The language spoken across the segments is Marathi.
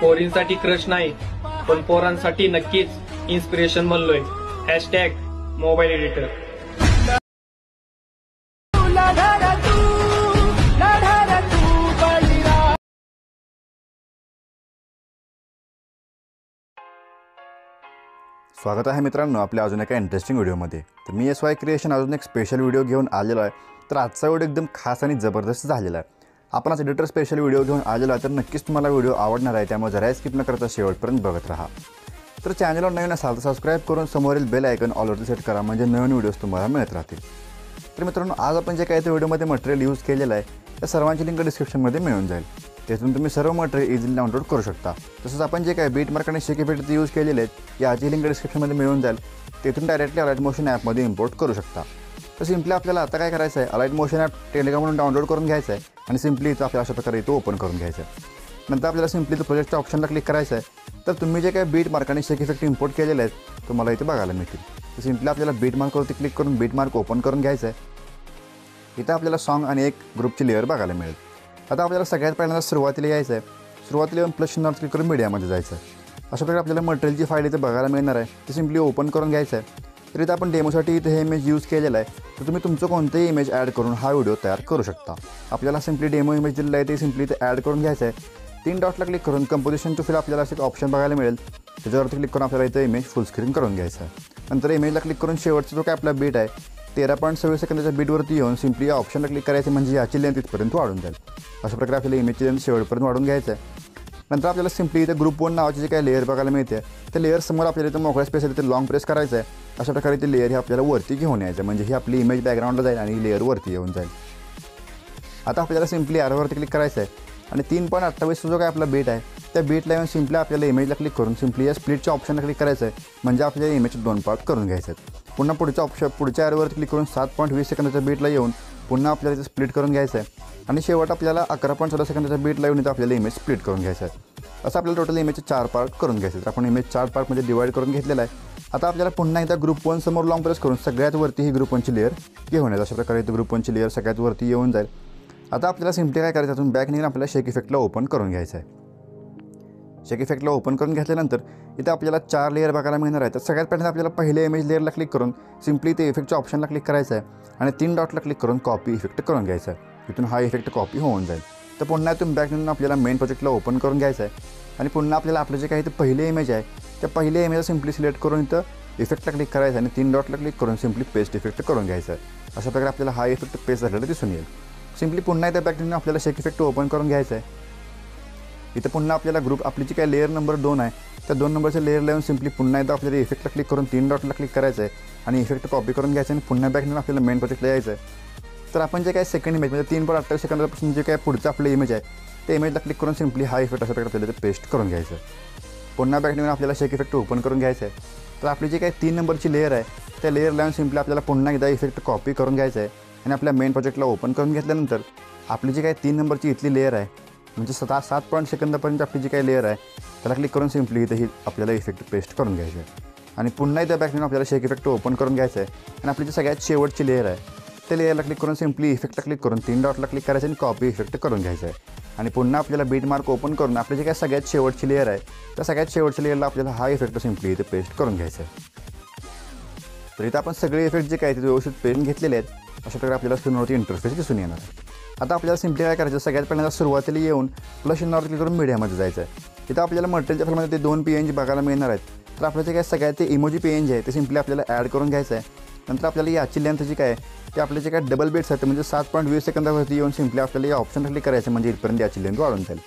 पोरींसाठी क्रश नाही पण पोरांसाठी नक्कीच इन्स्पिरेशन बनलोय. #Mobile editor. स्वागत आहे मित्रांनो आपल्या अजून एका इंटरेस्टिंग व्हिडिओमध्ये. तर मी SY क्रिएशन अजून एक स्पेशल व्हिडिओ घेऊन आलेलो आहे. तर आजचा व्हिडिओ एकदम खास आणि जबरदस्त झालेला आहे. आपण आज एडिटर स्पेशल व्हिडिओ घेऊन आलेलो आहे, तर नक्कीच तुम्हाला व्हिडिओ आवडणार आहे. त्यामुळे जरा स्किप न करता शेवटपर्यंत बघत राहा. तर चॅनलवर नवीन असाल तर सबस्क्राईब करून समोरील बेल आयकॉन ऑलवरती सेट करा, म्हणजे नवीन व्हिडिओज तुम्हाला मिळत राहतील. तर मित्रांनो, आज आपण जे काही ते व्हिडिओमध्ये मटेरियल यूज केलेलं आहे त्या सर्वांची लिंक डिस्क्रिप्शनमध्ये मिळून जाईल. त्यातून तुम्ही सर्व मटेरियल इझिली डाउनलोड करू शकता. तसंच आपण जे काही बीट मार्क आणि शेक इफेक्ट यूज केलेले आहेत याची लिंक डिस्क्रिप्शनमध्ये मिळून जाईल. तेथून डायरेक्टली अलाइट मोशन ॲपमध्ये इम्पोर्ट करू शकता. तर सिम्पली आपल्याला आता काय करायचं आहे, अलाइट मोशन ॲप टेलिग्रामवरून डाउनलोड करून घ्यायचं आहे आणि सिम्पली इथं आपल्याला अशा प्रकारे इथं ओपन करून घ्यायचं आहे. नंतर आपल्याला सिम्पली प्रोजेक्टच्या ऑप्शनला क्लिक करायचं आहे. तर तुम्ही जे काही बीट मार्क आणि शेक इफेक्ट इम्पोर्ट केलेले आहेत तुम्हाला इथे बघायला मिळतील. तर सिम्पली आपल्याला बीट मार्कवरती क्लिक करून बीट मार्क ओपन करून घ्यायचं आहे. इथं आपल्याला सॉन्ग आणि एक ग्रुपची लेअर बघायला मिळेल. आता आपल्याला सगळ्यात पहिल्यांदा सुरुवातीला यायचं आहे. सुरुवातीला येऊन प्लस चिन्हावर क्लिक करून मीडियामध्ये जायचं आहे. अशा प्रकारे आपल्याला मटेरियलची फाईल इथे बघायला मिळणार आहे. ते सिम्पली ओपन करून घ्यायचं आहे. तर इथं आपण डेमोसाठी इथे हे इमेज यूज केलेलं आहे. तर तुम्ही तुमचं कोणतेही इमेज ॲड करून हा व्हिडिओ तयार करू शकता. आपल्याला सिम्पली डेमो इमेज दिलेलं आहे ते सिम्पली इथे ॲड करून घ्यायचं आहे. 3 डॉटला क्लिक करून कंपोजिशन टू फिल आपल्याला एक ऑप्शन बघायला मिळेल. त्याच्यावरती क्लिक करून आपल्याला इथे इमेज फुल स्क्रीन करून घ्यायचं आहे. नंतर इमेजला क्लिक करून शेवटचा जो काय आपला बीट आहे 13.26 सेकंदाच्या बीटवरती येऊन सिम्पली या ऑप्शनला क्लिक करायचं, म्हणजे याची लेंथ इथपर्यंत वाढून जाईल. अशा प्रकारे आपल्याला इमेजची लेंथ शेवटपर्यंत वाढून घ्यायचं आहे. नंतर आपल्याला सिम्पली इथे ग्रुप 1 नावाची जी काही लेअर बघायला मिळते त्या लेअर समोर आपल्याला इथं मोकळ्या स्पेस इथे लॉंग प्रेस करायचं आहे. अशा प्रकारे ती लेअर ही आपल्याला वरती घेऊन यायचं, म्हणजे ही आपली इमेज बॅकग्राऊंडला जाईल आणि लेअर वरती येऊन जाईल. आता आपल्याला सिम्पली ॲरोवरती क्लिक करायचं आहे आणि 3.28 जो काय आपला बीट आहे त्या बीटला येऊन सिम्पली आपल्याला इमेजला क्लिक करून सिम्पली या स्प्लिटच्या ऑप्शनला क्लिक करायचं आहे, म्हणजे आपल्याला इमेजचे 2 पार्ट करून घ्यायचे आहेत. पुन्हा पुढच्या ॲरोवरती क्लिक करून 7.20 सेकंदाच्या बीटला येऊन पुन्हा आपल्याला इथे स्प्लिट करून घ्यायचं आहे आणि शेवट आपल्याला 11.14 सेकंदाच्या बीटला येऊन इथं आपल्याला इमेज स्प्लिट करून घ्यायचं आहे. असं आपल्याला टोटल इमेजचे 4 पार्ट करून घ्यायचे. तर आपण इमेज 4 पार्टमध्ये डिवाईड करून घेतलेला आहे. आता आपल्याला पुन्हा एकदा ग्रुप 1 समोर लॉंग प्रेस करून सगळ्यात वरती ही ग्रुप 1ची लेअर घेऊन येईल. अशा प्रकारे इथं ग्रुप 1ची लेअर सगळ्यात वरती येऊन जाईल. आता आपल्याला सिम्पली काय करायचं, त्यातून बॅक निघून आपल्याला शेक इफेक्टला ओपन करून घ्यायचं आहे. शेक इफेक्टला ओपन करून घेतल्यानंतर इथं आपल्याला 4 लेअर बघायला मिळणार आहे. तर सगळ्यात पहिल्यांदा आपल्याला पहिल्या इमेज लेअरला क्लिक करून सिम्पली ते इफेक्टच्या ऑप्शनला क्लिक करायचं आहे आणि 3 डॉटला क्लिक करून कॉपी इफेक्ट करून घ्यायचं आहे. इथून हा इफेक्ट कॉपी होऊन जाईल. तर पुन्हा इथून बॅक निघून आपल्याला मेन प्रोजेक्टला ओपन करून घ्यायचं आहे आणि पुन्हा आपल्याला आपलं जे काही ते पहिले इमेज आहे त्या पहिल्या इमेजला सिम्पली सिलेक्ट करून इथं इफेक्टला क्लिक करायचं आणि 3 डॉटला क्लिक करून सिम्पली पेस्ट इफेक्ट करून घ्यायचं आहे. अशा प्रकारे आपल्याला हा इफेक्ट पेस्ट झालेला दिसून येईल. सिम्पली पुन्हा इथं बॅक निघून आपल्याला शेक इफेक्ट ओपन करून घ्यायचं आहे. इथं पुन्हा आपल्याला ग्रुप आपली जी काही लेअर नंबर 2 आहे त्या 2 नंबरच्या लेअरला येऊन सिम्पली पुन्हा एकदा आपल्याला इफेक्टला क्लिक करून 3 डॉटला क्लिक करायचं आहे आणि इफेक्ट कॉपी करून घ्यायचं आणि पुन्हा बॅक निघून आपल्याला मेन प्रोजेक्टला यायचं आहे. तर आपण जे काही सेकंड इमेज म्हणजे 3.28 सेकंदापासून जे काही पुढचं आपलं इमेज आहे त्या इमेजला क्लिक करून सिम्पली हा इफेक्ट अशा प्रकारे आपल्याला पेस्ट करून घ्यायचं आहे. पुन्हा बॅक निघून आपल्याला शेक इफेक्ट ओपन करून घ्यायचं आहे. तर आपली जी काही 3 नंबरची लेअर आहे त्या लेअरला येऊन सिम्पली आपल्याला पुन्हा एकदा इफेक्ट कॉपी करून घ्यायचं आहे आणि आपल्या मेन प्रोजेक्टला ओपन करून घेतल्यानंतर आपली जी काही 3 नंबरची इथली लेअर आहे म्हणजे 7 सेकंदापर्यंत आपली जी काही लेअर आहे त्याला क्लिक करून सिम्पली इथे ही आपल्याला इफेक्ट पेस्ट करून घ्यायचं आहे आणि पुन्हा इथं बॅक आपल्याला शेक इफेक्ट ओपन करून घ्यायचं आहे आणि आपली जी सगळ्यात शेवटची लेअर आहे त्या लेअरला क्लिक करून सिम्पली इफेक्टला क्लिक करून 3 डॉटला क्लिक करायचं आणि कॉपी इफेक्ट करून घ्यायचं आहे आणि पुन्हा आपल्याला बीट मार्क ओपन करून आपली जी काही सगळ्यात शेवटची लेअर आहे त्या सगळ्यात शेवटच्या लेअरला आपल्याला हा इफेक्ट सिम्पली इथे पेस्ट करून घ्यायचा आहे. तर इथं आपण सगळे इफेक्ट जे काय ते व्यवस्थित पेस्ट घेतलेले आहेत. अशा प्रकारे आपल्याला स्क्रीनवरती इंटरफेस दिसून येणार आहे. आता आपल्याला सिम्पली काय करायचं, सगळ्यात पहिल्यांदा सुरुवातीला येऊन प्लस चिन्हावर क्लिक करून मीडियामध्ये जायचं आहे. इथं आपल्याला मटेरियलच्या फाईलमध्ये ते 2 PNG बघायला मिळणार आहेत. तर आपलं जे काय सगळ्यात ते इमोजी PNG आहे ते सिम्पली आपल्याला ॲड करून घ्यायचं आहे. नंतर आपल्याला याची लेंथ जी काय ते आपले जे काय डबल बीट्स आहेत म्हणजे 7.20 सेकंदावरती येऊन सिम्पली आपल्याला या ऑप्शनला क्लिक करायचं, म्हणजे इथपर्यंत याची लेंथ वाढून जाईल.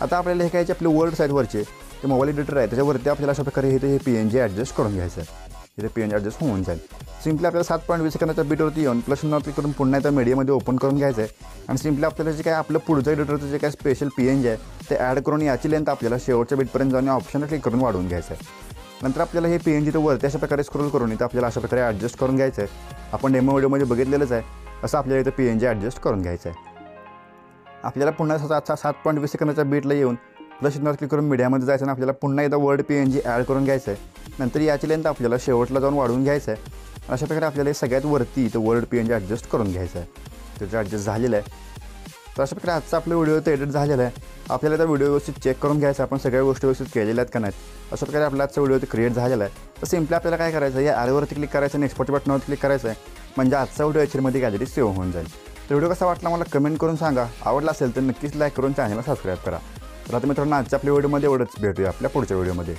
आता आपल्याला हे काय जे आपले वर्ड्स आहेत वरचे ते मोबाईल एडिटर आहे त्याच्यावरती आपल्याला अशा प्रकारे हे PNG ॲडजस्ट करून घ्यायचं आहे. इथे PNG ॲडजस्ट होऊन जाईल. सिम्पली आपल्याला 7.20 सेकंदाच्या बीटवरती येऊन प्लस चिन्हावर क्लिक करून पुन्हा एकदा मीडियामध्ये ओपन करून घ्यायचं आहे आणि सिम्पली आपल्याला जे काय आपलं पुढचं एडिटरचं जे काय स्पेशल PNG आहे ते ॲड करून याची लेंथ आपल्याला शेवटच्या बीटपर्यंत जाऊन ऑप्शनला क्लिक करून वाढवून घ्यायचं आहे. नंतर आपल्याला हे PNG तर वरती अशा प्रकारे स्क्रोल करून इथं आपल्याला अशा प्रकारे ॲडजस्ट करून घ्यायचं आहे. आपण डेमो व्हिडिओमध्ये बघितलेलंच आहे. असं आपल्याला इथं PNG ॲडजस्ट करून घ्यायचं आहे. आपल्याला पुन्हा 7.20 सेकंदाच्या बीटला येऊन प्लस चिन्हावर क्लिक करून मीडियामध्ये जायचं आणि आपल्याला पुन्हा एकदा वर्ड PNG ॲड करून घ्यायचं आहे. नंतर याची लेंथ आपल्याला शेवटला जाऊन वाढवून घ्यायचं आहे. अशा प्रकारे आपल्याला सगळ्यात वरती इथं वर्ड PNG ॲडजस्ट करून घ्यायचं आहे. त्याचं ॲडजस्ट झालेलं आहे. तर अशा प्रकारे आजचा आपला व्हिडिओ तर एडिट झालेला आहे. आपल्याला त्या व्हिडिओ व्यवस्थित चेक करून घ्यायचा आपण सगळ्या गोष्टी व्यवस्थित केलेल्या आहेत का नाहीत. अशा प्रकारे आपला आजचा व्हिडिओ क्रिएट झालेला आहे. तर सिम्पली आपल्याला काय करायचं आहे, या ॲरोवरती क्लिक करायचं आणि एक्सपोर्ट बटनावर क्लिक करायचं आहे. म्हणजे आजचा व्हिडिओ याच्यामध्ये गॅलरी सेव्ह होऊन जाईल. तर व्हिडिओ कसा वाटला मला कमेंट करून सांगा. आवडला असेल तर नक्कीच लाईक करून चॅनलला सबस्क्राईब करा. तर आता मित्रांनो आजच्या आपल्या व्हिडिओमध्ये एवढंच. भेटूया आपल्या पुढच्या व्हिडिओमध्ये.